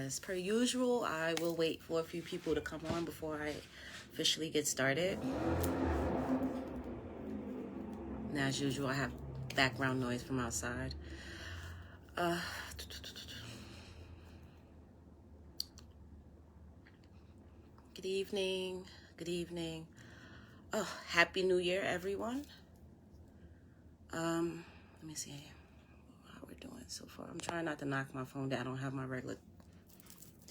As per usual, I will wait for a few people to come on before I officially get started. And as usual, I have background noise from outside. Good evening. Good evening. Oh, Happy New Year, everyone. Let me see how we're doing so far. I'm trying not to knock my phone down. I don't have my regular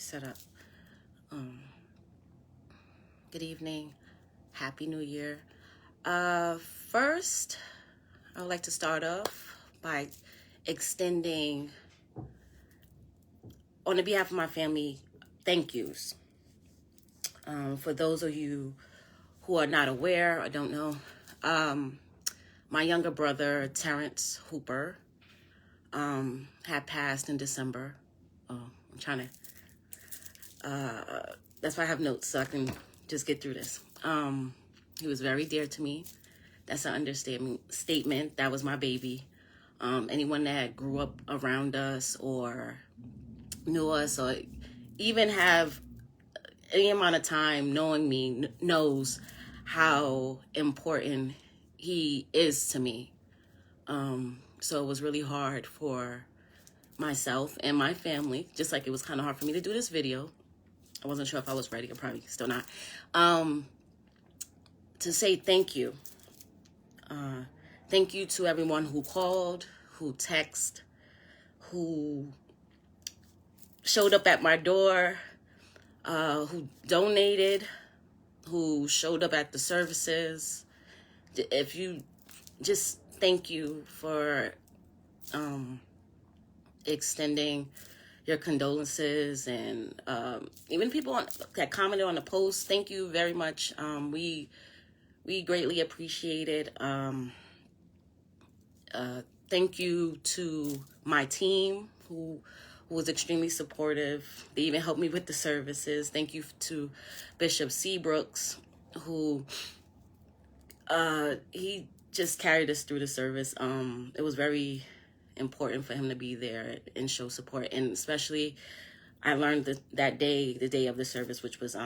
setup. Good evening. Happy New Year. First, I would like to start off by extending, on the behalf of my family, thank yous. For those of you who are not aware or don't know, my younger brother, Terrence Hooper, had passed in December. I'm trying to, that's why I have notes so I can just get through this. He was very dear to me. That's an understatement. That was my baby. Anyone that grew up around us or knew us or even have any amount of time knowing me knows how important he is to me. So it was really hard for myself and my family, just like it was kind of hard for me to do this video. I wasn't sure if I was ready, or probably still not, to say thank you. Thank you to everyone who called, who texted, who showed up at my door, who donated, who showed up at the services. If you just thank you for extending your condolences, and even people that commented on the post, thank you very much. We greatly appreciate it. Thank you to my team who was extremely supportive. They even helped me with the services. Thank you to Bishop Seabrooks, who he just carried us through the service. It was very important for him to be there and show support, and especially I learned that day, the day of the service, which was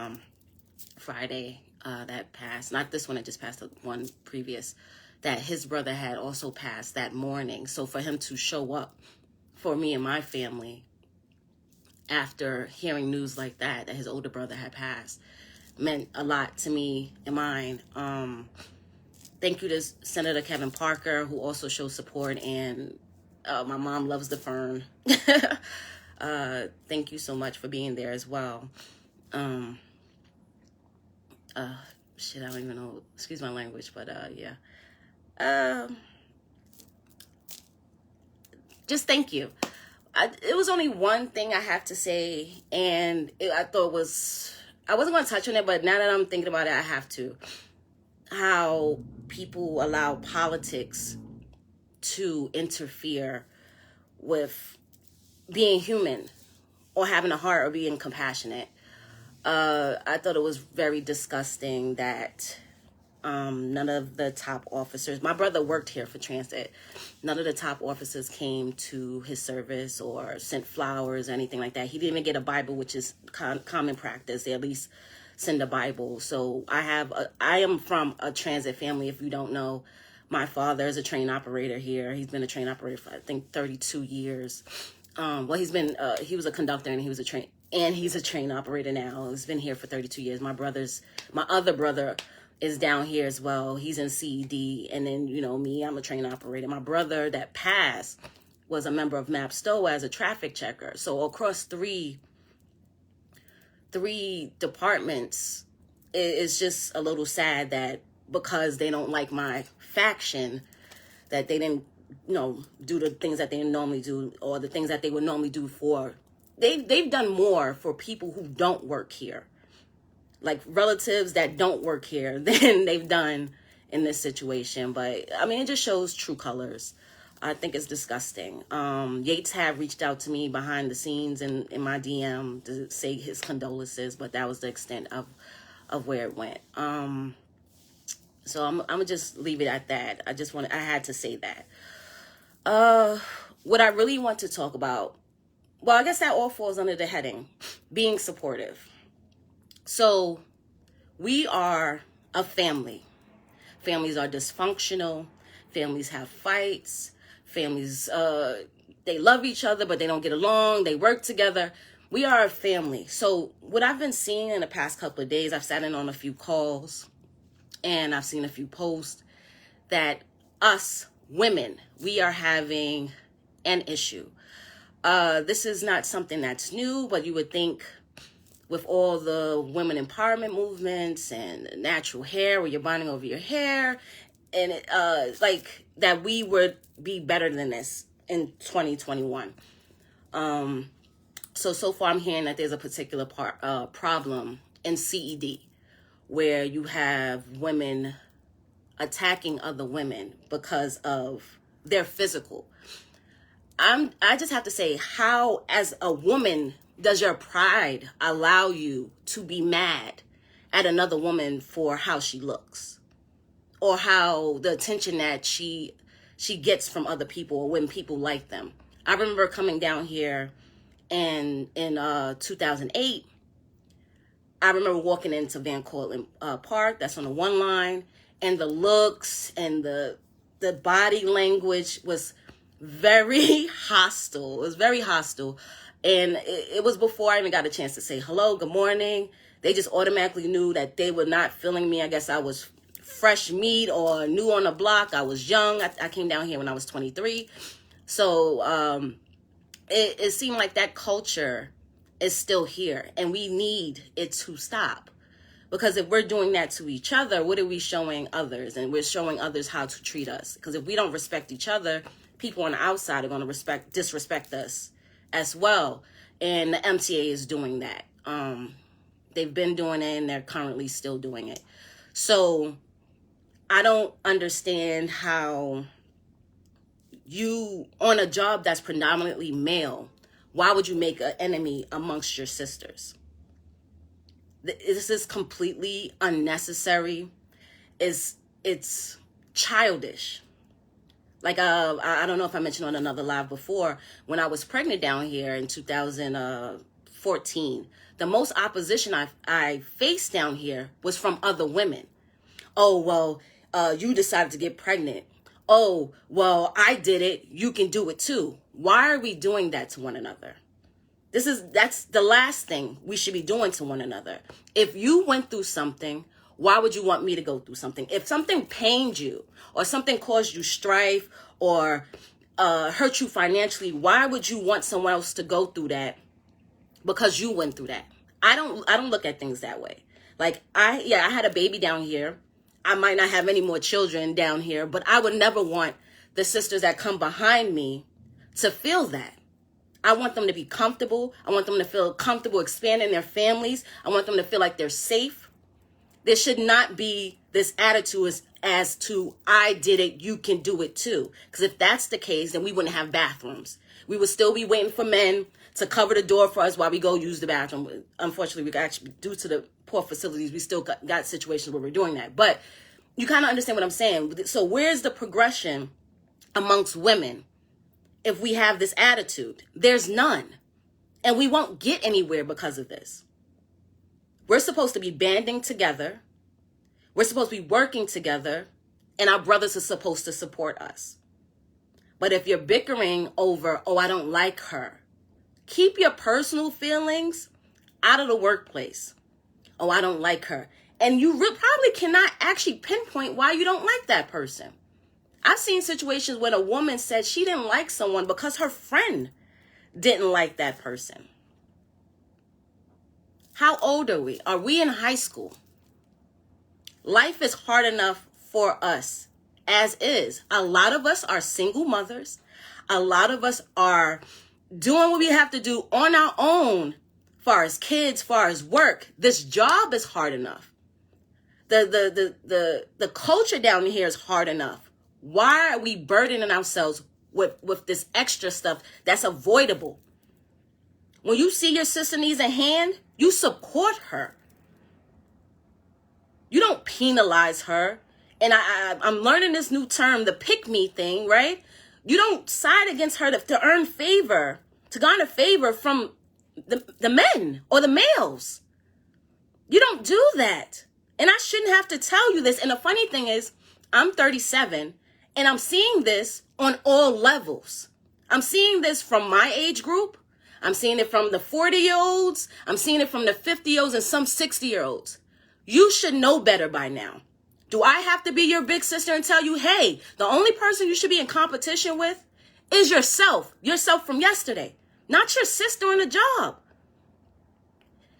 Friday that passed, not this one that just passed, the one previous, that his brother had also passed that morning. So for him to show up for me and my family after hearing news like that his older brother had passed, meant a lot to me and mine. Thank you to Senator Kevin Parker, who also showed support, and my mom loves the fern. Thank you so much for being there as well. Shit, I don't even know, excuse my language, but yeah. Just thank you. It was only one thing I have to say, and I thought I wasn't going to touch on it, but now that I'm thinking about it, I have to. How people allow politics to interfere with being human or having a heart or being compassionate. I thought it was very disgusting that none of the top officers, my brother worked here for transit, none of the top officers came to his service or sent flowers or anything like that. He didn't even get a Bible, which is common practice. They at least send a Bible. So I am from a transit family. If you don't know, my father is a train operator here. He's been a train operator for, I think, 32 years. Well, he was a conductor, and he's a train operator now. He's been here for 32 years. My other brother is down here as well. He's in CED. And then, me, I'm a train operator. My brother that passed was a member of MAPSTOA as a traffic checker. So across three departments, it's just a little sad that because they don't like my faction, that they didn't, do the things that they normally do, or the things that they would normally do for, they've done more for people who don't work here, like relatives that don't work here, than they've done in this situation. But I mean, it just shows true colors. I think it's disgusting. Yates had reached out to me behind the scenes in my DM to say his condolences, but that was the extent of where it went. So I'm gonna just leave it at that. I had to say that. What I really want to talk about well, I guess that all falls under the heading, being supportive. So we are a family. Families are dysfunctional. Families have fights. Families, they love each other, but they don't get along. They work together. We are a family. So what I've been seeing in the past couple of days, I've sat in on a few calls and I've seen a few posts that us women, we are having an issue. This is not something that's new, but you would think with all the women empowerment movements and natural hair, where you're bonding over your hair, and like that we would be better than this in 2021. So far I'm hearing that there's a particular problem in CED where you have women attacking other women because of their physical. I just have to say, how as a woman does your pride allow you to be mad at another woman for how she looks or how the attention that she gets from other people or when people like them? I remember coming down here in 2008. I remember walking into Van Cortlandt Park, that's on the one line, and the looks and the body language was very hostile. It was very hostile. And it was before I even got a chance to say hello, good morning. They just automatically knew that they were not feeling me. I guess I was fresh meat or new on the block. I was young. I came down here when I was 23. So it seemed like that culture is still here. And we need it to stop. Because if we're doing that to each other, what are we showing others? And we're showing others how to treat us. Because if we don't respect each other, people on the outside are going to disrespect us as well. And the MTA is doing that. They've been doing it and they're currently still doing it. So I don't understand how you, on a job that's predominantly male, why would you make an enemy amongst your sisters? This is completely unnecessary. It's childish. Like, I don't know if I mentioned on another live before, when I was pregnant down here in 2014, the most opposition I faced down here was from other women. Oh, well, you decided to get pregnant. Oh, well, I did it. You can do it too. Why are we doing that to one another? That's the last thing we should be doing to one another. If you went through something, why would you want me to go through something? If something pained you or something caused you strife or hurt you financially, why would you want someone else to go through that because you went through that? I don't look at things that way. Like I had a baby down here. I might not have any more children down here, but I would never want the sisters that come behind me to feel that. I want them to be comfortable. I want them to feel comfortable expanding their families. I want them to feel like they're safe. There should not be this attitude as to, I did it, you can do it too. Because if that's the case, then we wouldn't have bathrooms. We would still be waiting for men to cover the door for us while we go use the bathroom. Unfortunately, we actually, due to the poor facilities, we still got situations where we're doing that. But you kind of understand what I'm saying. So where's the progression amongst women if we have this attitude? There's none. And we won't get anywhere because of this. We're supposed to be banding together. We're supposed to be working together. And our brothers are supposed to support us. But if you're bickering over, oh, I don't like her, keep your personal feelings out of the workplace. Oh, I don't like her. And you probably cannot actually pinpoint why you don't like that person. I've seen situations when a woman said she didn't like someone because her friend didn't like that person. How old are we? Are we in high school? Life is hard enough for us as is. A lot of us are single mothers. A lot of us are doing what we have to do on our own, far as kids, far as work. This job is hard enough. The culture down here is hard enough. Why are we burdening ourselves with this extra stuff that's avoidable? When you see your sister needs a hand, you support her. You don't penalize her. And I'm learning this new term, the pick me thing, right? You don't side against her to earn favor to garner favor from the men or the males. You don't do that. And I shouldn't have to tell you this. And the funny thing is, I'm 37 and I'm seeing this on all levels. I'm seeing this from my age group. I'm seeing it from the 40-year-olds. I'm seeing it from the 50-year-olds and some 60-year-olds. You should know better by now. Do I have to be your big sister and tell you, hey, the only person you should be in competition with is yourself from yesterday, not your sister on the job.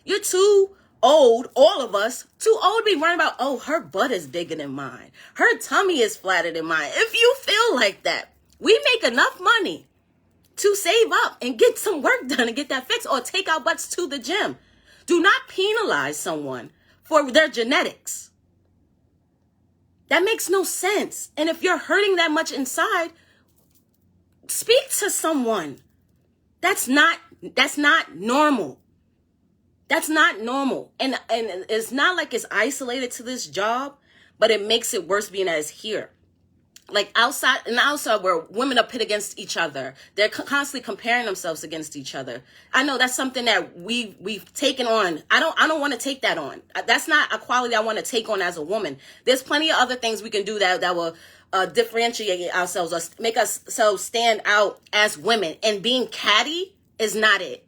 You're too old, all of us, too old to be worrying about, oh, her butt is bigger than mine. Her tummy is flatter than mine. If you feel like that, we make enough money to save up and get some work done and get that fixed, or take our butts to the gym. Do not penalize someone for their genetics. That makes no sense. And if you're hurting that much inside, speak to someone. That's not normal. That's not normal. And it's not like it's isolated to this job, but it makes it worse being that it's here. Like outside where women are pit against each other. They're constantly comparing themselves against each other. I know that's something that we've taken on. I don't want to take that on. That's not a quality I want to take on as a woman. There's plenty of other things we can do that will differentiate ourselves or make us so stand out as women. And being catty is not it.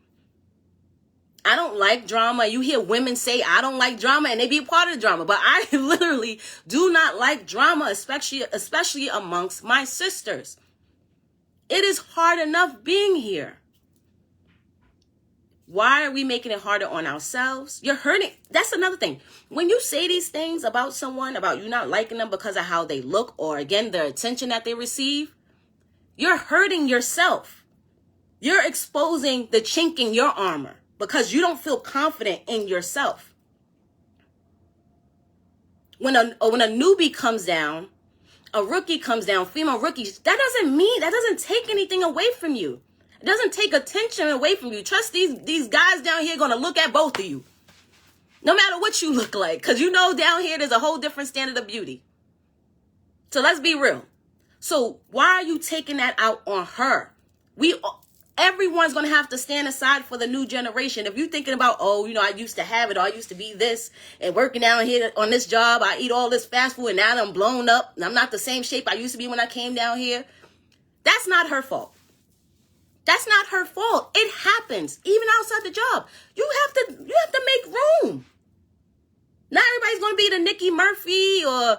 I don't like drama. You hear women say, I don't like drama, and they be a part of the drama. But I literally do not like drama, especially amongst my sisters. It is hard enough being here. Why are we making it harder on ourselves? You're hurting. That's another thing. When you say these things about someone, about you not liking them because of how they look, or again, the attention that they receive, you're hurting yourself. You're exposing the chink in your armor, because you don't feel confident in yourself. When a newbie comes down, a rookie comes down, female rookies, that doesn't take anything away from you. It doesn't take attention away from you. Trust these guys down here going to look at both of you, no matter what you look like, because you know down here there's a whole different standard of beauty. So let's be real. So why are you taking that out on her? Everyone's going to have to stand aside for the new generation. If you're thinking about, oh, I used to have it, or I used to be this, and working down here on this job, I eat all this fast food, and now I'm blown up, and I'm not the same shape I used to be when I came down here. That's not her fault. That's not her fault. It happens, even outside the job. You have to make room. Not everybody's going to be the Nikki Murphy or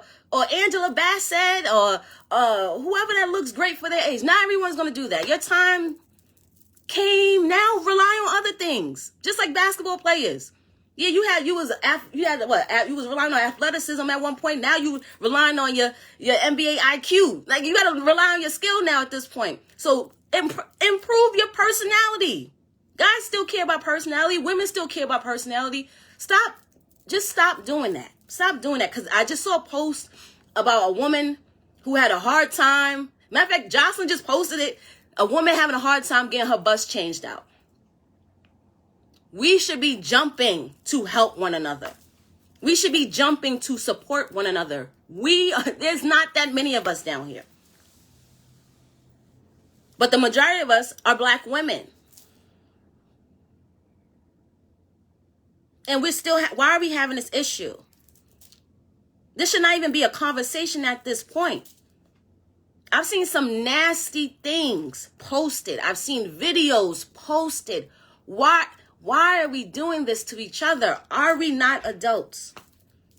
Angela Bassett or whoever that looks great for their age. Not everyone's going to do that. Your time came. Now rely on other things, just like basketball players. Yeah, you was relying on athleticism at one point. Now you relying on your NBA IQ. Like, you got to rely on your skill now at this point. So improve your personality. Guys still care about personality. Women still care about personality. Stop doing that. Stop doing that. Because I just saw a post about a woman who had a hard time. Matter of fact, Jocelyn just posted it. A woman having a hard time getting her bus changed out. We should be jumping to help one another. We should be jumping to support one another. There's not that many of us down here. But the majority of us are Black women. And we're still, why are we having this issue? This should not even be a conversation at this point. I've seen some nasty things posted. I've seen videos posted. Why are we doing this to each other? Are we not adults?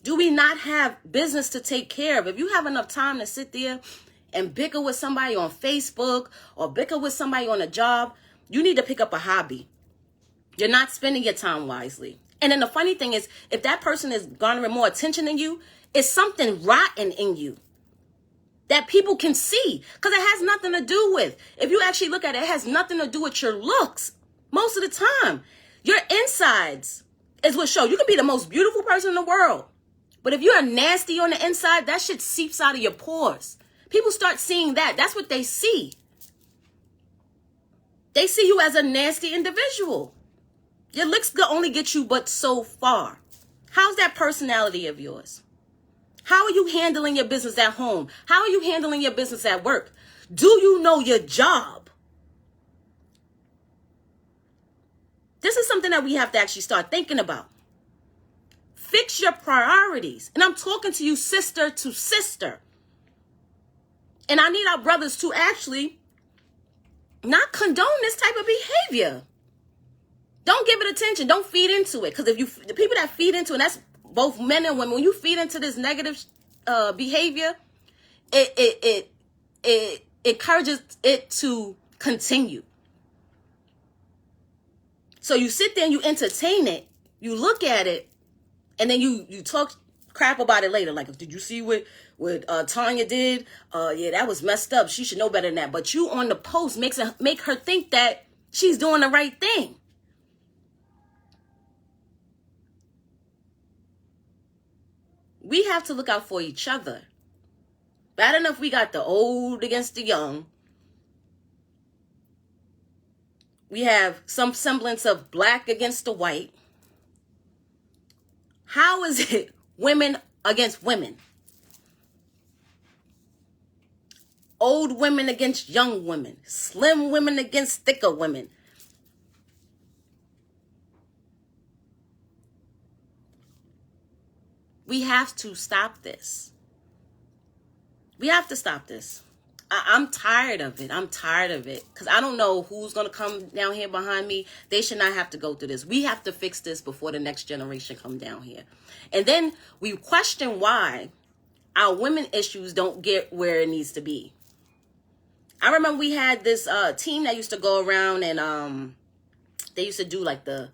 Do we not have business to take care of? If you have enough time to sit there and bicker with somebody on Facebook or bicker with somebody on a job, you need to pick up a hobby. You're not spending your time wisely. And then the funny thing is, if that person is garnering more attention than you, it's something rotten in you that people can see, because it has nothing to do with, if you actually look at it, it has nothing to do with your looks. Most of the time, your insides is what show. You can be the most beautiful person in the world, but if you're nasty on the inside, that shit seeps out of your pores. People start seeing that. That's what they see. They see you as a nasty individual. Your looks can only get you but so far. How's that personality of yours? How are you handling your business at home? How are you handling your business at work? Do you know your job? This is something that we have to actually start thinking about. Fix your priorities. And I'm talking to you sister to sister. And I need our brothers to actually not condone this type of behavior. Don't give it attention. Don't feed into it. Because the people that feed into it, and that's both men and women, when you feed into this negative behavior, it encourages it to continue. So you sit there and you entertain it, you look at it, and then you talk crap about it later. Like, did you see what Tanya did? Yeah, that was messed up. She should know better than that. But you on the post make her think that she's doing the right thing. We have to look out for each other. Bad enough we got the old against the young. We have some semblance of black against the white. How is it women against women? Old women against young women. Slim women against thicker women. We have to stop this. We have to stop this. I'm tired of it. I'm tired of it. Because I don't know who's going to come down here behind me. They should not have to go through this. We have to fix this before the next generation come down here. And then we question why our women issues don't get where it needs to be. I remember we had this team that used to go around and they used to do like the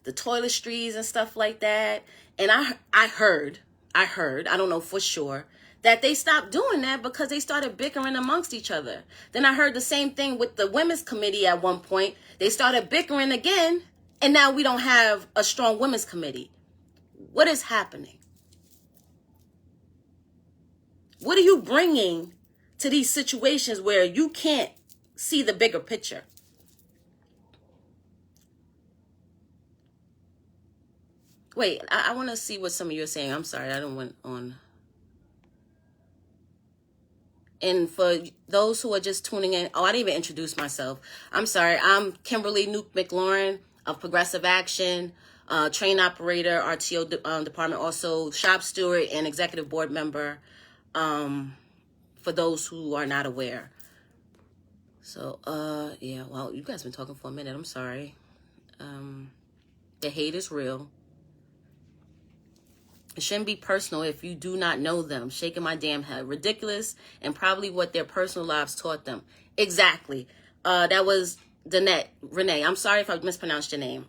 toiletries and stuff like that. And I heard, I don't know for sure, that they stopped doing that because they started bickering amongst each other. Then I heard the same thing with the women's committee at one point. They started bickering again, and now we don't have a strong women's committee. What is happening? What are you bringing to these situations where you can't see the bigger picture? Wait, I want to see what some of you are saying. I'm sorry, I don't went on. And for those who are just tuning in, I didn't even introduce myself. I'm sorry. I'm Kimberly Nuke McLaurin of Progressive Action, train operator, RTO department, also shop steward and executive board member, for those who are not aware. So, yeah, well, you guys been talking for a minute. I'm sorry. The hate is real. It shouldn't be personal if you do not know them. Shaking my damn head. Ridiculous, and probably what their personal lives taught them. Exactly. That was Renee. I'm sorry if I mispronounced your name.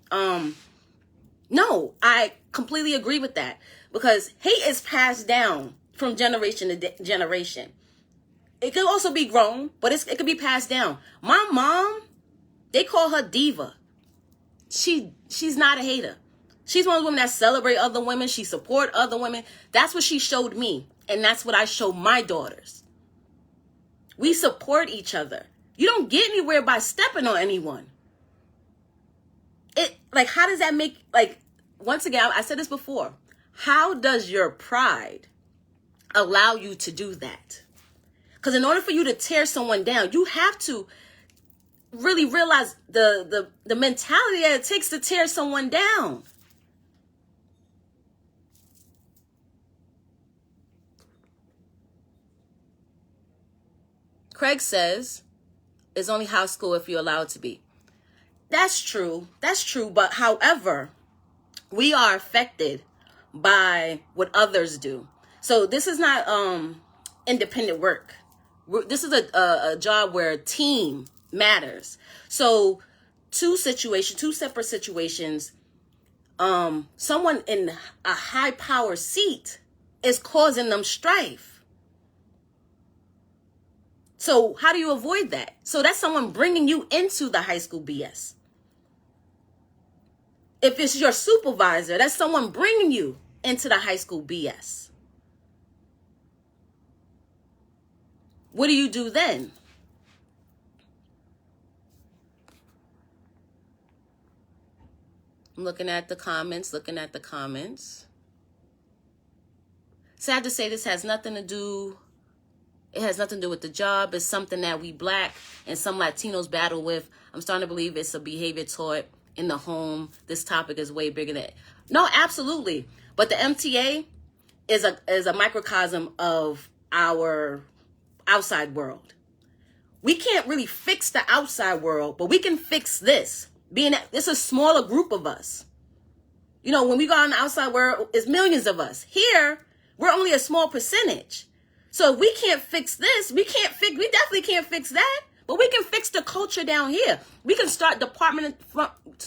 No, I completely agree with that. Because hate is passed down from generation to generation. It could also be grown, but it could be passed down. My mom, they call her diva. She's not a hater. She's one of the women that celebrate other women. She support other women. That's what she showed me. And that's what I show my daughters. We support each other. You don't get anywhere by stepping on anyone. How does that make, once again, I said this before. How does your pride allow you to do that? Because in order for you to tear someone down, you have to really realize the mentality that it takes to tear someone down. Craig says, it's only high school if you're allowed to be. That's true. That's true. But however, we are affected by what others do. So this is not independent work. This is a job where team matters. So two separate situations, someone in a high power seat is causing them strife. So how do you avoid that? So that's someone bringing you into the high school BS. If it's your supervisor, that's someone bringing you into the high school BS. What do you do then? I'm looking at the comments. Sad to say, this has nothing to do. It has nothing to do with the job. It's something that we Black and some Latinos battle with. I'm starting to believe it's a behavior taught in the home. This topic is way bigger than, no, absolutely. But the MTA is a microcosm of our outside world. We can't really fix the outside world, but we can fix this. Being that it's a smaller group of us. You know, when we go out in the outside world, it's millions of us. Here, we're only a small percentage. So if we can't fix this, we definitely can't fix that. But we can fix the culture down here. We can start department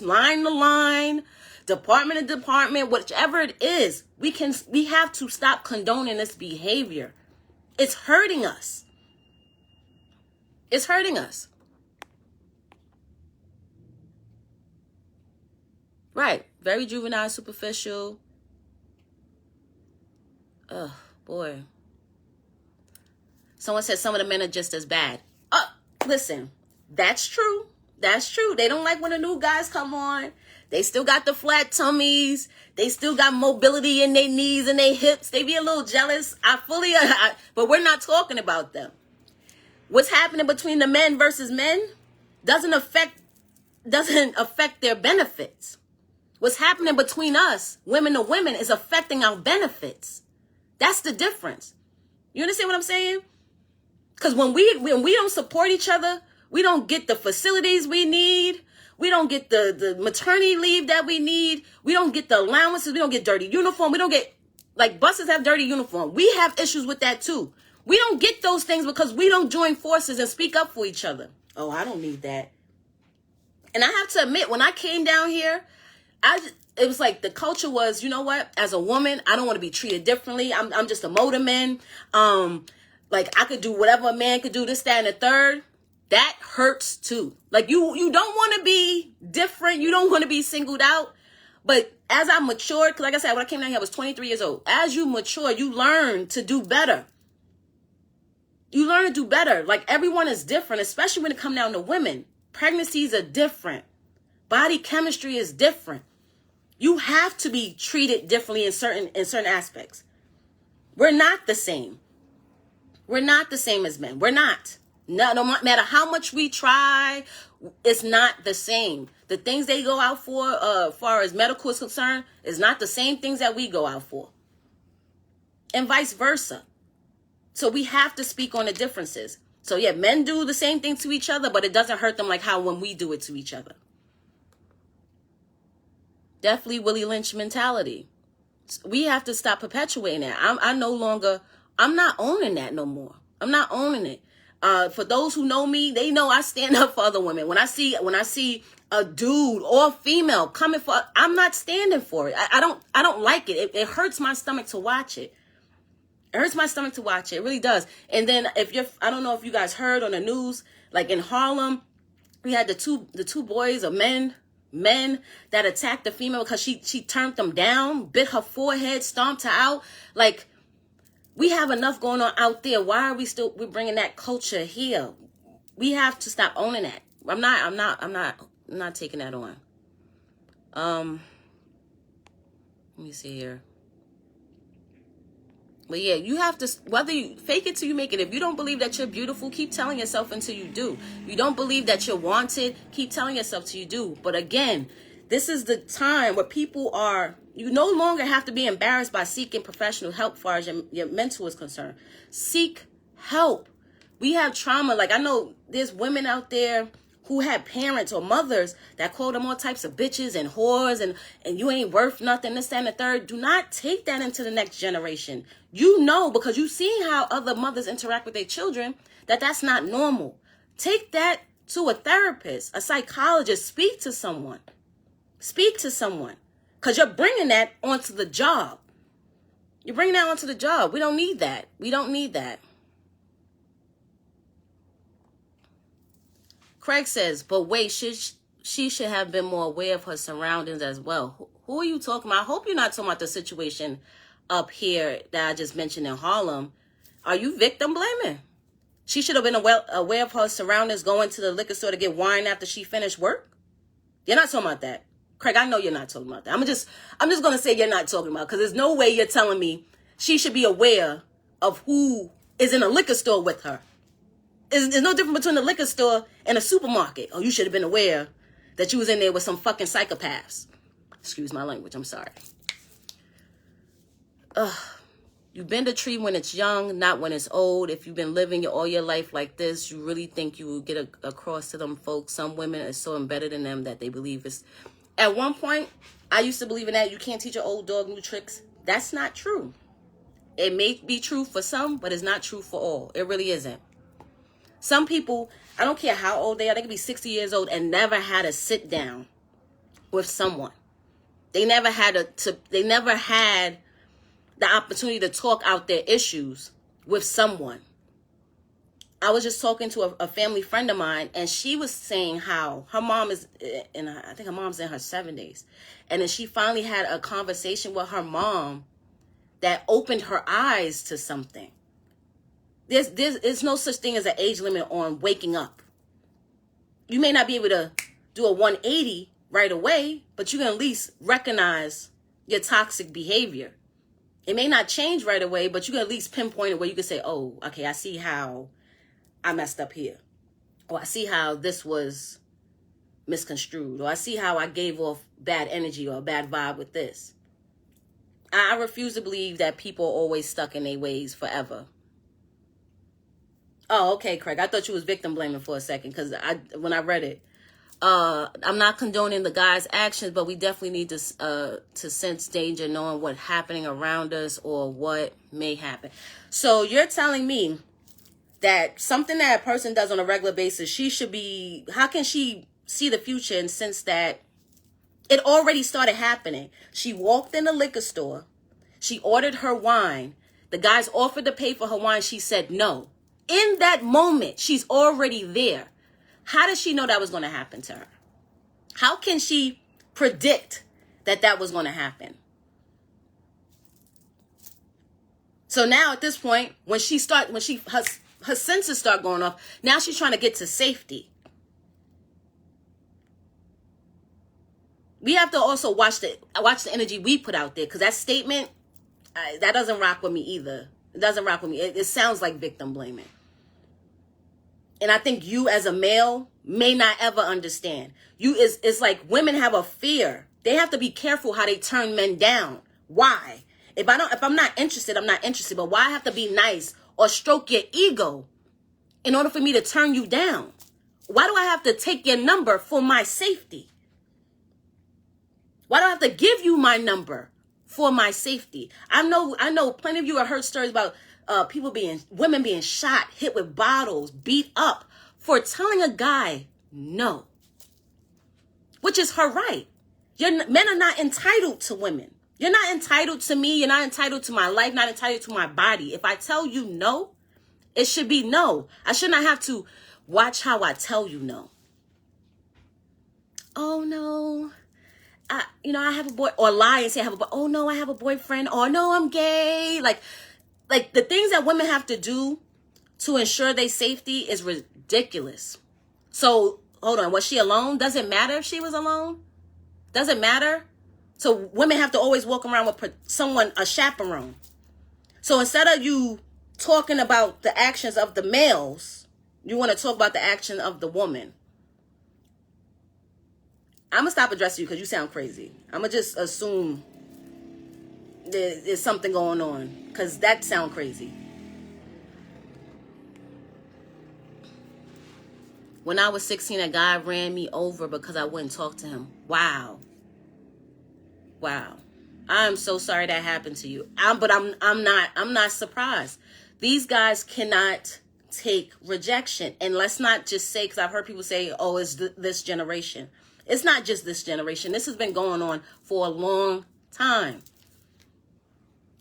line to line, department to department, whichever it is. We have to stop condoning this behavior. It's hurting us. It's hurting us. Right. Very juvenile, superficial. Oh, boy. Someone said some of the men are just as bad. Listen, that's true. That's true. They don't like when the new guys come on. They still got the flat tummies. They still got mobility in their knees and their hips. They be a little jealous. But we're not talking about them. What's happening between the men versus men doesn't affect their benefits. What's happening between us, women to women, is affecting our benefits. That's the difference. You understand what I'm saying? Because when we don't support each other, we don't get the facilities we need. We don't get the maternity leave that we need. We don't get the allowances. We don't get dirty uniform. We don't get, like, buses have dirty uniform. We have issues with that too. We don't get those things because we don't join forces and speak up for each other. Oh, I don't need that. And I have to admit, when I came down here, it was like the culture was, you know what? As a woman, I don't want to be treated differently. I'm just a motorman. Like, I could do whatever a man could do, this, that, and the third. That hurts too. Like, you don't want to be different. You don't want to be singled out. But as I matured, because like I said, when I came down here, I was 23 years old. As you mature, you learn to do better. You learn to do better. Like, everyone is different, especially when it comes down to women. Pregnancies are different. Body chemistry is different. You have to be treated differently in certain aspects. We're not the same. We're not the same as men. We're not. No matter how much we try, it's not the same. The things they go out for, as far as medical is concerned, is not the same things that we go out for. And vice versa. So we have to speak on the differences. So yeah, men do the same thing to each other, but it doesn't hurt them like how when we do it to each other. Definitely Willie Lynch mentality. We have to stop perpetuating that. I'm not owning that no more. I'm not owning it. For those who know me, they know I stand up for other women. When I see a dude or a female coming for, I'm not standing for it. I don't like it. It hurts my stomach to watch it. It hurts my stomach to watch it. It really does. And then I don't know if you guys heard on the news, like in Harlem, we had the two boys or men that attacked the female because she turned them down, bit her forehead, stomped her out. Like, we have enough going on out there. Why are we're bringing that culture here? We have to stop owning that. I'm not taking that on. Let me see here. But yeah, you have to, whether you fake it till you make it. If you don't believe that you're beautiful, keep telling yourself until you do. You don't believe that you're wanted, keep telling yourself till you do. But again, this is the time where you no longer have to be embarrassed by seeking professional help as far as your mental is concerned. Seek help. We have trauma. Like, I know there's women out there who had parents or mothers that called them all types of bitches and whores and you ain't worth nothing, this, that, and the third. Do not take that into the next generation. You know, because you've seen how other mothers interact with their children, that's not normal. Take that to a therapist, a psychologist. Speak to someone. Speak to someone. Because you're bringing that onto the job. You're bringing that onto the job. We don't need that. We don't need that. Craig says, but wait, she should have been more aware of her surroundings as well. Who are you talking about? I hope you're not talking about the situation up here that I just mentioned in Harlem. Are you victim blaming? She should have been aware of her surroundings, going to the liquor store to get wine after she finished work. You're not talking about that. Craig, I know you're not talking about that. I'm just going to say you're not talking about, because there's no way you're telling me she should be aware of who is in a liquor store with her. There's no difference between a liquor store and a supermarket. Oh, you should have been aware that you was in there with some fucking psychopaths. Excuse my language, I'm sorry. You bend a tree when it's young, not when it's old. If you've been living all your life like this, you really think you will get across to them folks. Some women are so embedded in them that they believe it's... At one point, I used to believe in that. You can't teach an old dog new tricks. That's not true. It may be true for some, but it's not true for all. It really isn't. Some people, I don't care how old they are, they could be 60 years old and never had a sit down with someone. They never had the opportunity to talk out their issues with someone. I was just talking to a family friend of mine, and she was saying how her mom is, I think her mom's in her 70s. And then she finally had a conversation with her mom that opened her eyes to something. There's no such thing as an age limit on waking up. You may not be able to do a 180 right away, but you can at least recognize your toxic behavior. It may not change right away, but you can at least pinpoint it where you can say, oh, okay, I see how I messed up here. Or I see how this was misconstrued. Or I see how I gave off bad energy or a bad vibe with this. I refuse to believe that people are always stuck in their ways forever. Oh, okay, Craig. I thought you was victim blaming for a second because when I read it, I'm not condoning the guy's actions, but we definitely need to sense danger, knowing what's happening around us or what may happen. So you're telling me that something that a person does on a regular basis, how can she see the future and sense that it already started happening? She walked in the liquor store. She ordered her wine. The guys offered to pay for her wine. She said no. In that moment, she's already there. How does she know that was going to happen to her? How can she predict that was going to happen? So now at this point, when her senses start going off, now she's trying to get to safety. We have to also watch the energy we put out there, because that statement, that doesn't rock with me either. It doesn't rock with me. It sounds like victim blaming. And I think you as a male may not ever understand. It's like women have a fear. They have to be careful how they turn men down. Why? If I'm not interested, I'm not interested. But why I have to be nice or stroke your ego in order for me to turn you down? Why do I have to take your number for my safety? Why do I have to give you my number for my safety? I know plenty of you have heard stories about women being shot, hit with bottles, beat up for telling a guy no, which is her right. Men are not entitled to women. You're not entitled to me. You're not entitled to my life, not entitled to my body. If I tell you no, it should be no. I should not have to watch how I tell you no. Oh no, I have a boy, or lie and say I have a boy. Oh no, I have a boyfriend. Oh no, I'm gay. Like the things that women have to do to ensure their safety is ridiculous. So hold on, was she alone? Does it matter if she was alone? Does it matter? So women have to always walk around with a chaperone. So instead of you talking about the actions of the males, you want to talk about the action of the woman. I'm going to stop addressing you because you sound crazy. I'm going to just assume there's something going on because that sounds crazy. When I was 16, a guy ran me over because I wouldn't talk to him. Wow. I'm so sorry that happened to you. But I'm not surprised. These guys cannot take rejection. And let's not just say, because I've heard people say, oh, it's this generation. It's not just this generation. This has been going on for a long time.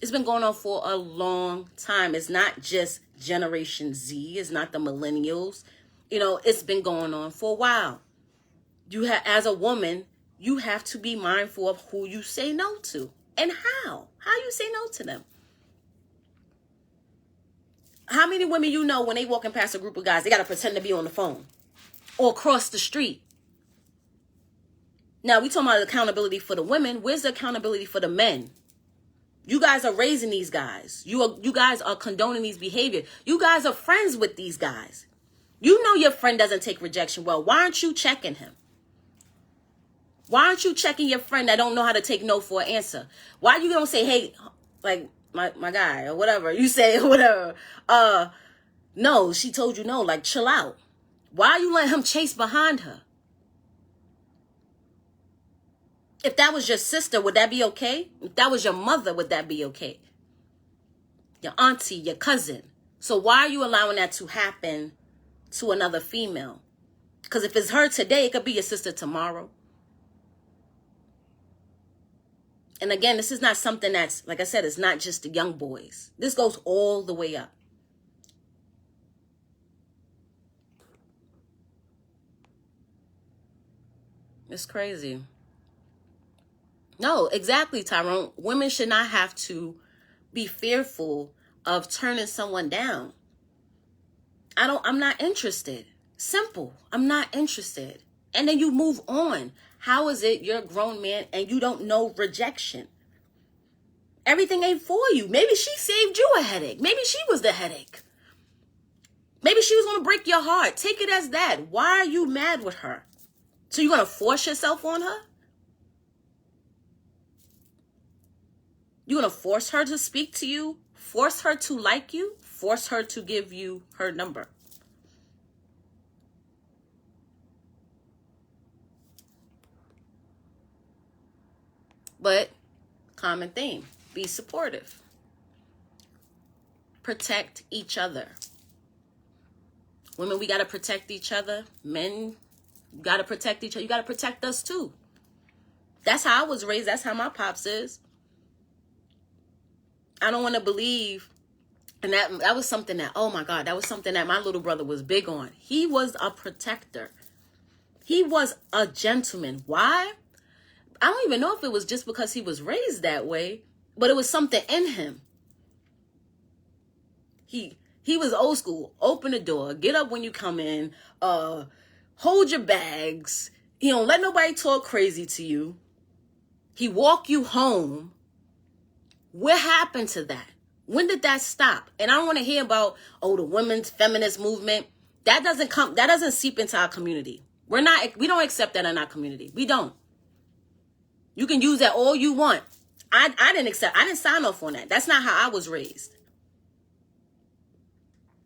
It's been going on for a long time. It's not just Generation Z. It's not the millennials. It's been going on for a while. As a woman, you have to be mindful of who you say no to and how you say no to them. How many women when they walking past a group of guys, they got to pretend to be on the phone or across the street? Now, we talking about accountability for the women. Where's the accountability for the men? You guys are raising these guys. You guys are condoning these behaviors. You guys are friends with these guys. You know your friend doesn't take rejection well. Why aren't you checking him? Why aren't you checking your friend that don't know how to take no for an answer? Why you don't say, hey, like my guy or whatever, you say whatever. No, she told you no, like chill out. Why are you letting him chase behind her? If that was your sister, would that be okay? If that was your mother, would that be okay? Your auntie, your cousin. So why are you allowing that to happen to another female? Because if it's her today, it could be your sister tomorrow. And again, this is not something that's, like I said, it's not just the young boys. This goes all the way up. It's crazy. No, exactly, Tyrone. Women should not have to be fearful of turning someone down. I'm not interested. Simple. I'm not interested. And then you move on. How is it you're a grown man and you don't know rejection? Everything ain't for you. Maybe she saved you a headache. Maybe she was the headache. Maybe she was going to break your heart. Take it as that. Why are you mad with her? So you're going to force yourself on her? You're going to force her to speak to you? Force her to like you? Force her to give you her number? But common theme, be supportive. Protect each other. Women, we got to protect each other. Men, you got to protect each other. You got to protect us too. That's how I was raised. That's how my pops is. I don't want to believe. And that was something that, oh my God, that was something that my little brother was big on. He was a protector. He was a gentleman. Why? I don't even know if it was just because he was raised that way, but it was something in him. He was old school. Open the door. Get up when you come in. Hold your bags. Don't let nobody talk crazy to you. He walk you home. What happened to that? When did that stop? And I don't want to hear about, the women's feminist movement. That doesn't seep into our community. We don't accept that in our community. We don't. You can use that all you want. I didn't sign off on that. That's not how I was raised.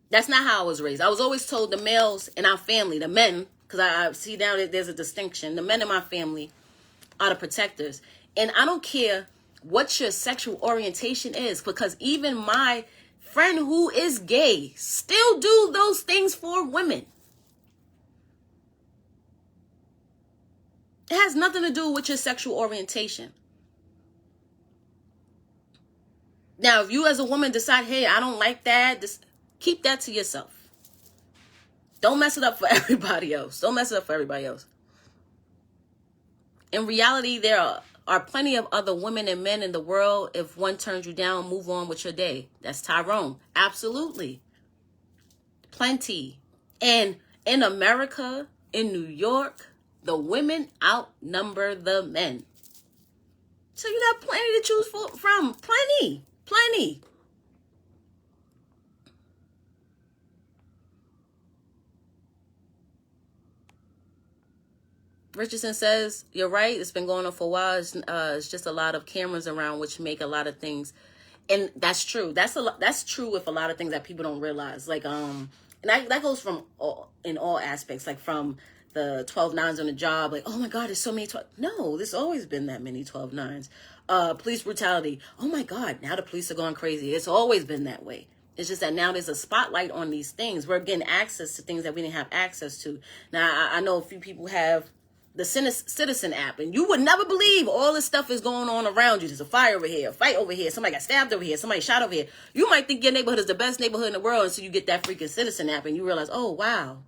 That's not how I was raised. I was always told the males in our family, the men, because I see now that there's a distinction. The men in my family are the protectors. And I don't care what your sexual orientation is, because even my friend who is gay still do those things for women. It has nothing to do with your sexual orientation. Now, if you as a woman decide, hey, I don't like that, just keep that to yourself. Don't mess it up for everybody else. In reality, there are plenty of other women and men in the world. If one turns you down, move on with your day. That's Tyrone. Absolutely. Plenty. And in America, in New York, the women outnumber the men. So you got plenty to choose from. Plenty. Richardson says, you're right. It's been going on for a while. It's just a lot of cameras around, which make a lot of things. And that's true. That's true with a lot of things that people don't realize. Like, and that goes in all aspects, like from the 12-9s on the job. Like, oh my God, there's so many. No, there's always been that many 12-9s. Police brutality. Oh my God, now the police are going crazy. It's always been that way. It's just that now there's a spotlight on these things. We're getting access to things that we didn't have access to. Now, I know a few people have the Citizen app, and you would never believe all this stuff is going on around you. There's a fire over here, a fight over here, somebody got stabbed over here, somebody shot over here. You might think your neighborhood is the best neighborhood in the world until you get that freaking Citizen app and you realize, oh, wow,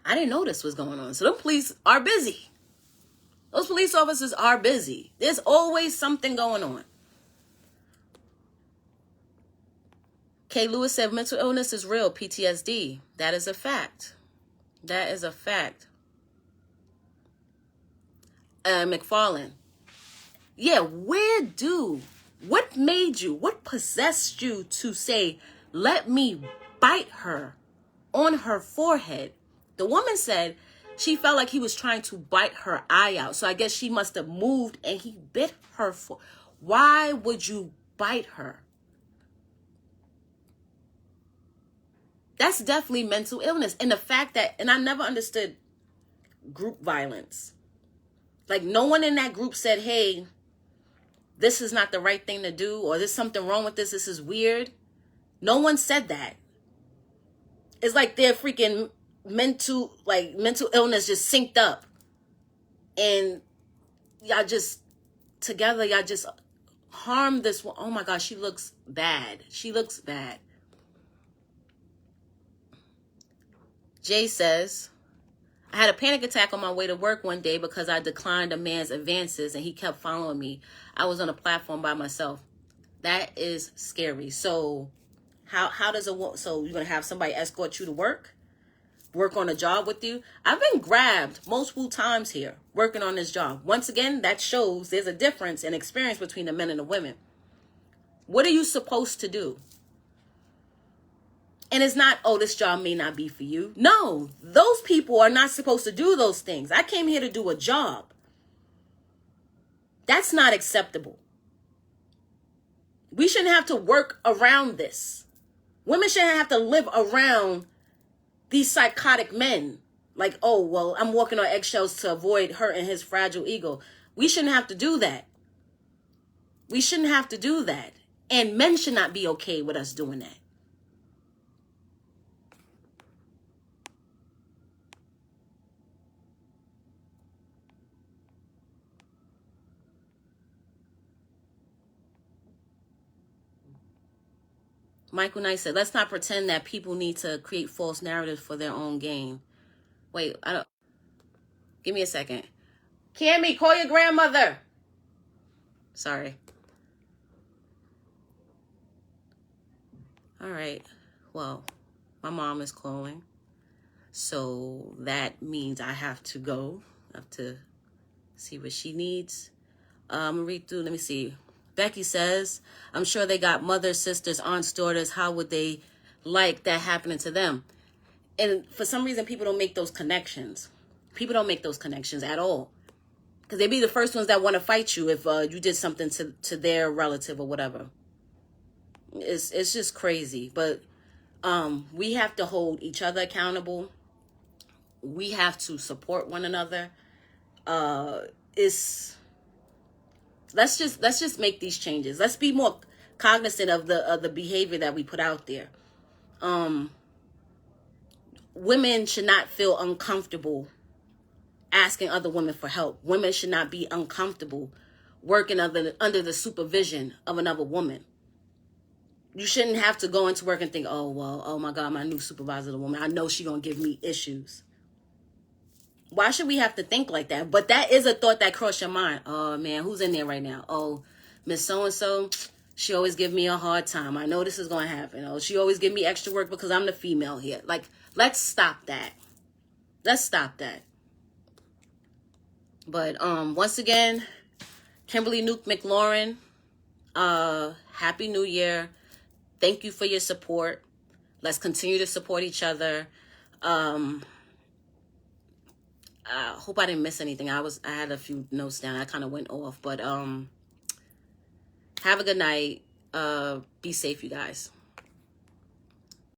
I didn't know this was going on. So the police are busy. Those police officers are busy. There's always something going on. Kay Lewis said mental illness is real, PTSD. That is a fact. That is a fact. McFarlane. Yeah, what made you, what possessed you to say, let me bite her on her forehead? The woman said She felt like he was trying to bite her eye out. So I guess she must have moved and he bit her for. Why would you bite her? That's definitely mental illness. And the fact that, and I never understood group violence. Like, no one in that group said, hey, this is not the right thing to do, or there's something wrong with this. This is weird. No one said that. It's like their freaking mental illness just synced up. And y'all just, together, y'all just harm this one. Oh my God, she looks bad. She looks bad. Jay says, I had a panic attack on my way to work one day because I declined a man's advances and he kept following me. I was on a platform by myself. That is scary. So how does so you're going to have somebody escort you to work on a job with you? I've been grabbed multiple times here working on this job. Once again, that shows there's a difference in experience between the men and the women. What are you supposed to do? And it's not, oh, this job may not be for you. No, those people are not supposed to do those things. I came here to do a job. That's not acceptable. We shouldn't have to work around this. Women shouldn't have to live around these psychotic men. Like, oh, well, I'm walking on eggshells to avoid hurting his fragile ego. We shouldn't have to do that. We shouldn't have to do that. And men should not be okay with us doing that. Michael Knight said, let's not pretend that people need to create false narratives for their own gain. Wait, give me a second. Cammy, call your grandmother. Sorry. All right. Well, my mom is calling. So that means I have to go. I have to see what she needs. I'm going to read through. Let me see. Becky says, I'm sure they got mothers, sisters, aunts, daughters. How would they like that happening to them? And for some reason, people don't make those connections. People don't make those connections at all. Because they be the first ones that want to fight you if you did something to their relative or whatever. It's just crazy. But we have to hold each other accountable. We have to support one another. Let's just make these changes. Let's be more cognizant of the behavior that we put out there. Women should not feel uncomfortable asking other women for help. Women should not be uncomfortable working under the supervision of another woman. You shouldn't have to go into work and think, oh, well, oh my God, my new supervisor is a woman. I know she's going to give me issues. Why should we have to think like that? But that is a thought that crossed your mind. Oh, man, who's in there right now? Oh, Miss So-and-so, she always give me a hard time. I know this is going to happen. Oh, she always give me extra work because I'm the female here. Like, let's stop that. Let's stop that. But once again, Kimberly Nuke McLaurin, Happy New Year. Thank you for your support. Let's continue to support each other. I hope I didn't miss anything. I had a few notes down. I kind of went off, but have a good night. Be safe, you guys.